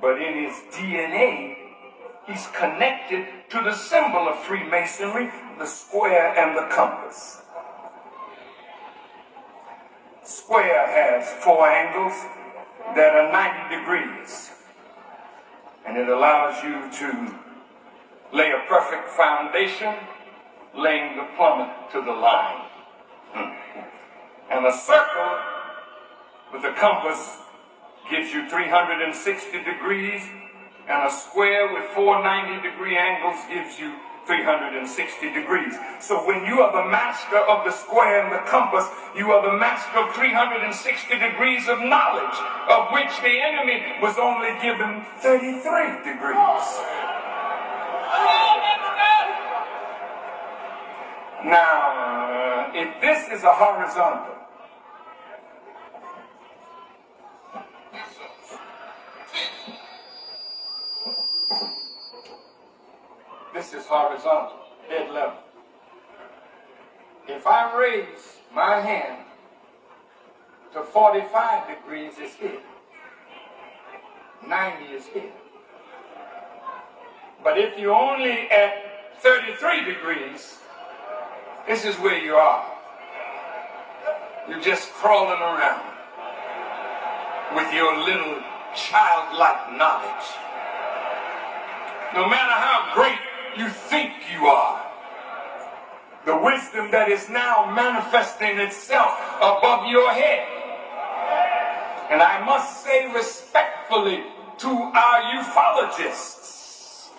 but in his DNA, he's connected to the symbol of Freemasonry, the square and the compass. Square has 4 angles that are 90 degrees, and it allows you to lay a perfect foundation, laying the plummet to the line. And a circle with a compass gives you 360 degrees, and a square with 4 90-degree angles gives you 360 degrees. So when you are the master of the square and the compass, you are the master of 360 degrees of knowledge, of which the enemy was only given 33 degrees. Now, if this is a horizontal, this is horizontal, dead level. If I raise my hand to 45 degrees, it's here. 90 is here. But if you're only at 33 degrees, this is where you are. You're just crawling around with your little childlike knowledge. No matter how great you think you are, the wisdom that is now manifesting itself above your head. And I must say respectfully to our ufologists,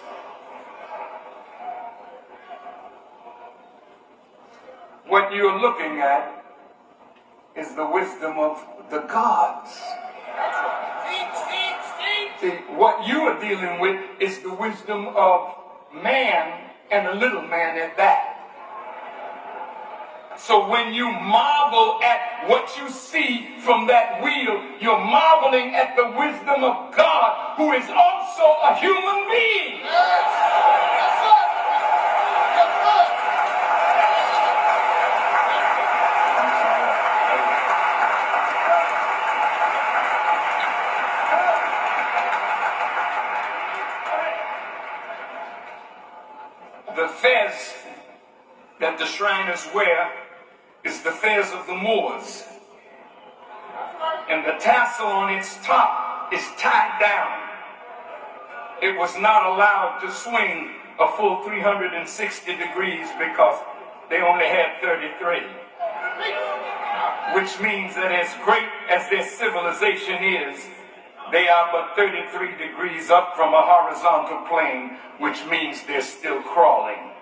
what you're looking at is the wisdom of the gods. See, what you are dealing with is the wisdom of man, and a little man at that. So when you marvel at what you see from that wheel, you're marveling at the wisdom of God, who is also a human being. Yes, sir. Yes, sir. The fez that the Shriners wear is the fez of the Moors. And the tassel on its top is tied down. It was not allowed to swing a full 360 degrees because they only had 33. Which means that as great as their civilization is, they are but 33 degrees up from a horizontal plane, which means they're still crawling.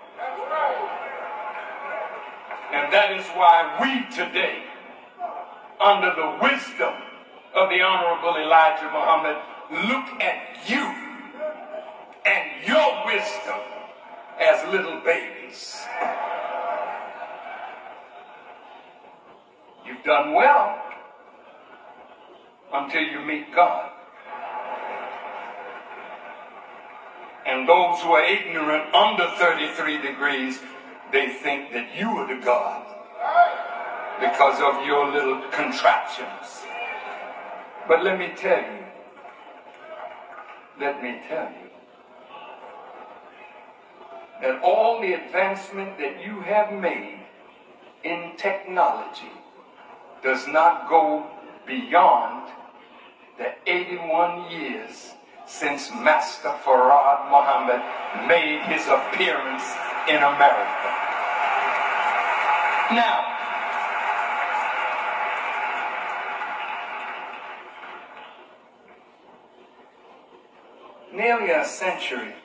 And that is why we today, under the wisdom of the Honorable Elijah Muhammad, look at you and your wisdom as little babies. You've done well until you meet God. And those who are ignorant under 33 degrees, they think that you are the God because of your little contraptions. But let me tell you, that all the advancement that you have made in technology does not go beyond the 81 years since Master Farad Muhammad made his appearance in America. Now, nearly a century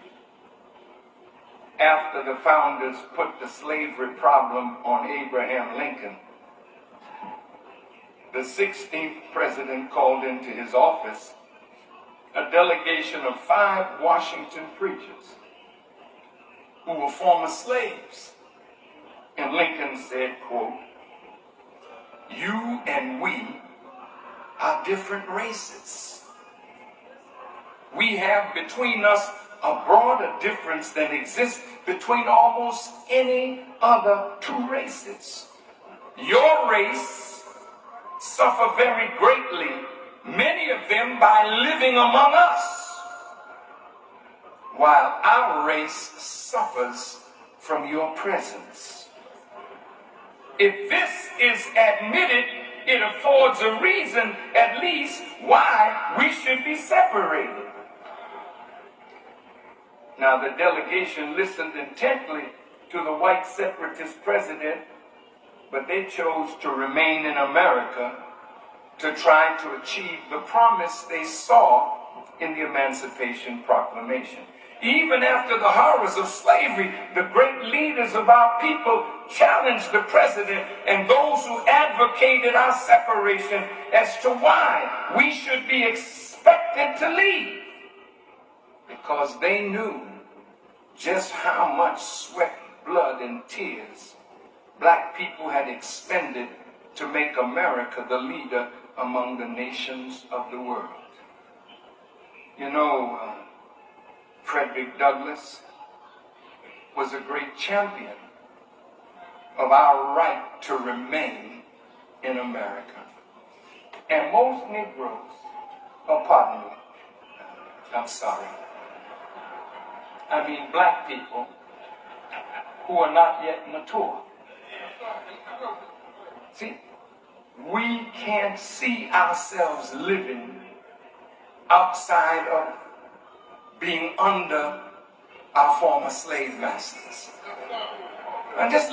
after the founders put the slavery problem on Abraham Lincoln, the 16th president called into his office a delegation of 5 Washington preachers who were former slaves. And Lincoln said, quote, "You and we are different races. We have between us a broader difference than exists between almost any other 2 races. Your race suffer very greatly, many of them by living among us. while our race suffers from your presence. If this is admitted, it affords a reason, at least, why we should be separated. Now, the delegation listened intently to the white separatist president, but they chose to remain in America to try to achieve the promise they saw in the Emancipation Proclamation. Even after the horrors of slavery, the great leaders of our people challenged the president and those who advocated our separation as to why we should be expected to leave. Because they knew just how much sweat, blood, and tears black people had expended to make America the leader among the nations of the world. You know, Frederick Douglass was a great champion of our right to remain in America. And most Negroes, oh pardon me, I'm sorry. I mean black people who are not yet mature. See, we can't see ourselves living outside of being under our former slave masters. And just